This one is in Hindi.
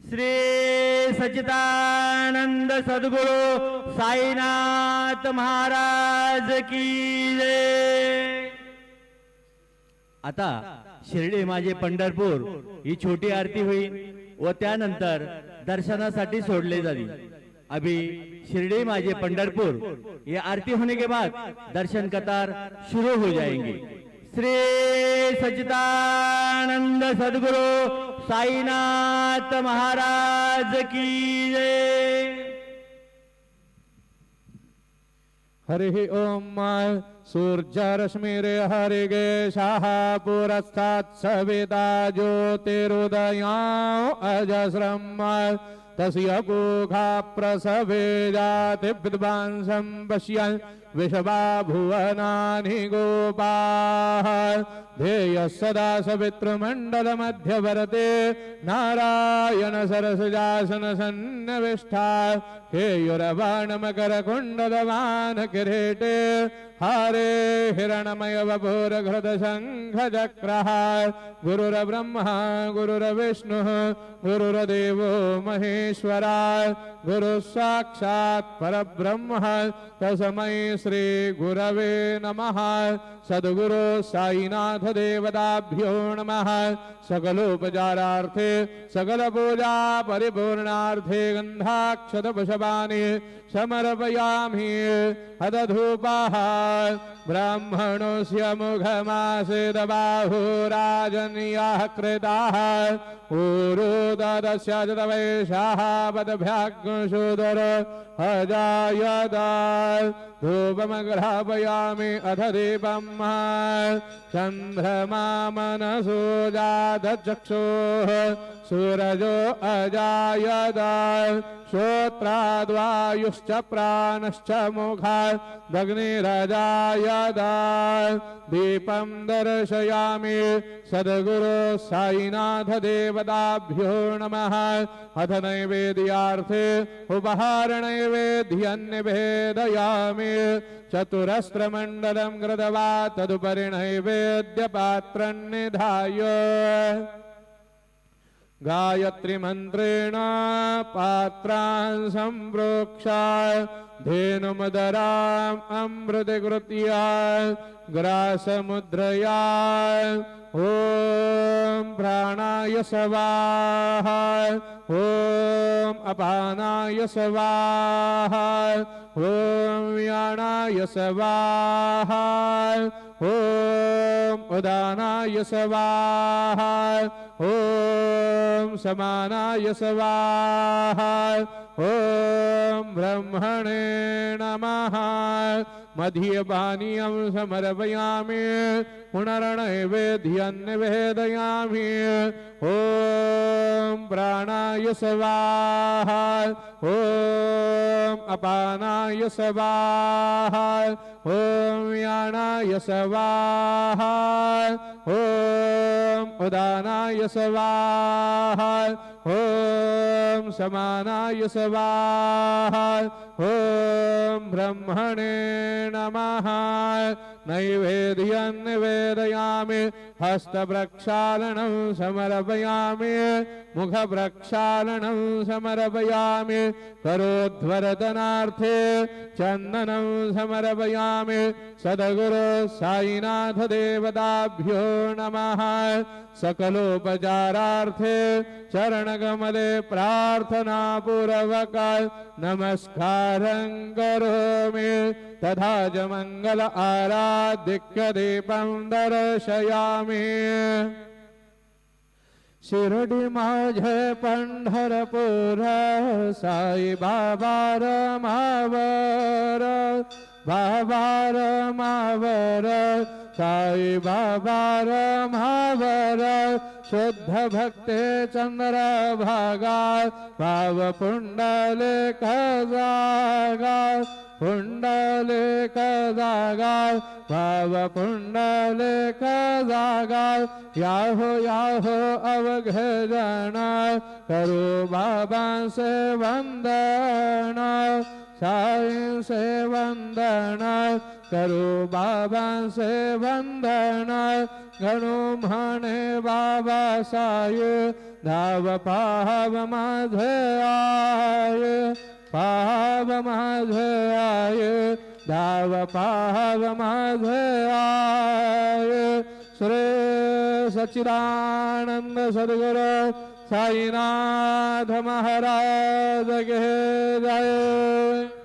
श्री सच्चिदानंद सद्गुरु साईनाथ महाराज की जय। आता शिर्डी माझे पंढरपूर ही छोटी आरती होईल व त्यानंतर दर्शनासाठी सोडले जाईल। अभी शिरडी माझे पंढरपुर ये आरती होने के बाद दर्शन कतार शुरू हो जाएंगे। श्री सच्चिदानंद सद्गुरु साईनाथ महाराज की जय। हरि ओम सूर्यरश्मिरे हरिगे शाह पुरस्तात् सविता ज्योतिरुदया अजस्रम् तस्य कुखा प्रसवे जाति विद्वांसं पश्यन् विषवा भुवनानि गोपाः। ध्येयः सदा सवितृमण्डलमध्यवर्ते नारायण सरसजासन सन्निविष्टा। केयूरवाणमकरकुण्डलवानकिरीटे हारे हिरणमय वपुरघृतशङ्खचक्रः। गुरुर्ब्रह्मा गुरुर्विष्णुः गुरुर्देवो महेश्वरा। गुरुः साक्षात् परब्रह्म तस्मै श्री गुरवे नमः। सद्गुरु साईनाथ देवताभ्यो नमः। सकलोपचारार्थे सकल पूजा परिपूर्णार्थे गन्धाक्षत पुष्पाणि समर्पयामि। हतधूपाः ब्राह्मणोऽस्य मुखमासीद बाहुराजन्याः कृताः। ऊरुदस्य वैशाः पदभ्याग्शूदर अजायदा। धूपमग्रापयामि अथ दीपम् चन्द्रमा मनसो जातचक्षुः। सूरजो अजायदा। श्रोत्राद्वायुश्च प्राणश्च मुखादग्निरजायदा। दीपं दर्शयामि सद्गुरु साईनाथ देवताभ्यो नमः। अथ नैवेद्यार्थे उपहार नैवेद्यं निवेदयामि। चतुरस्रमण्डलं कृत्वा तदुपरि नैवेद्यपात्रं निधाय गायत्री मंत्रेण पात्रान् संप्रोक्ष। धेनुमदराम् अमृतकृत्या ग्रासमुद्रया। ओम प्राणाय स्वाहा ओम अपानाय स्वाहा ओम व्यानाय स्वाहा ओम उदानाय स्वाहा ओम समानाय स्वाहा ओम ब्रह्मणे नमः। मध्यपानीयं समर्पयामि। पुनर्नैवेद्यं निवेदयामि। ओम प्राणाय स्वाहा ओम अपानाय स्वाहा ओम व्यानाय स्वाहा ओम उदानाय स्वाहा ओम समानाय स्वाहा ओम ब्रह्मणे नमः। नैवेद्यं निवेदयामि। हस्तप्रक्षालनं समर्पयामि। मुखप्रक्षालनं समर्पयामि। करोध्वरदनार्थे चन्दनं समर्पयामि। सद्गुरु साईनाथ देवताभ्यो नमः। सकलोपचारार्थे चरणकमले प्रार्थना पूर्वक नमस्कारं करोमि। तथा च मंगल आराधिक्य दीपं दर्शयामि। शिर्डी माझे पंढरपूर साई बाबा रमावर। बाबा रमावर साई बाबा रमावर। शुद्ध भक्ते चंद्रभागा भाव पुंडलिक जागा। पुंडलिक जागा भाव पुंडलिक जागा। याहो याहो अवघे जन करो बाबा से वंदन। साई से वंदन करू बाबांचे वंदन गणू म्हणे बाबा साय धाव पाव माझे आय पाव माझे आय धाव पाव माझे आय श्री सच्चिदानंद सद्गुरु साईनाथ महाराज के जय।